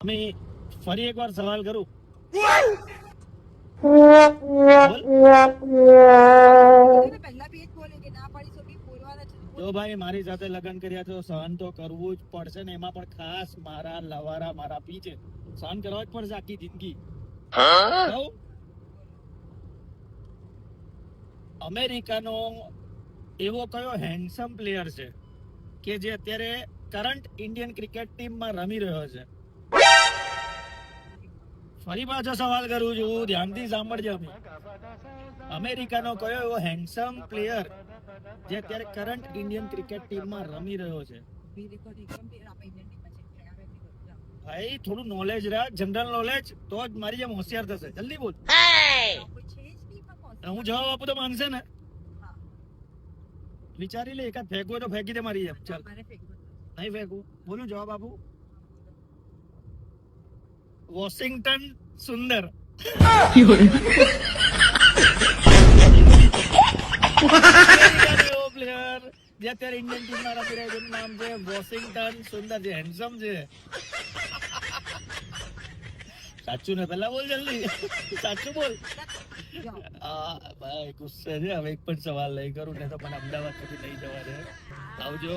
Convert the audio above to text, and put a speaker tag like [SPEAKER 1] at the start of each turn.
[SPEAKER 1] અમે ફરી એકવાર સવાલ કરું. જો ભાઈ મારી સાથે લગ્ન કર્યા તો સહન તો કરવું જ પડશે ને, એમાં પણ ખાસ મારા લવારા મારા પીછે સહન કરવા જ પડશે આખી જિંદગી. અમેરિકાનો એવો કયો હેન્ડસમ પ્લેયર છે કે જે અત્યારે કરંટ ઇન્ડિયન ક્રિકેટ ટીમમાં રમી રહ્યો છે? ફરી પાછો સવાલ કરું છું, ધ્યાનથી સાંભળજો. અમેરિકાનો કયો એવો હેન્ડસમ પ્લેયર જે અત્યારે કરંટ ઇન્ડિયન ક્રિકેટ ટીમમાં રમી રહ્યો છે? ભાઈ થોડું નોલેજ રાખ, જનરલ નોલેજ, તો જ મારી જેમ હોશિયાર થશે. જલ્દી બોલ. હું જવાબ આપું તો માનશે ને? વિચારી લે, એકાદ ફેંકવો તો ફેંકી દે મારી જેમ. ચાલ નહીં ફેંકું, બોલું જવાબ આપું. વોશિંગ્ટન સુંદર. પ્લેયર જે અત્યારે ઇન્ડિયન ટીમમાં રમી રહ્યો છે એનું નામ છે વોશિંગ્ટન સુંદર, જે હેન્ડસમ છે. સાચું ને? પેલા બોલ જલ્દી, સાચું બોલ. ભાઈ ગુસ્સે છે. હવે એક પણ સવાલ નહીં કરું ને તો મને અમદાવાદ સુધી લઈ જવા દે. આવજો.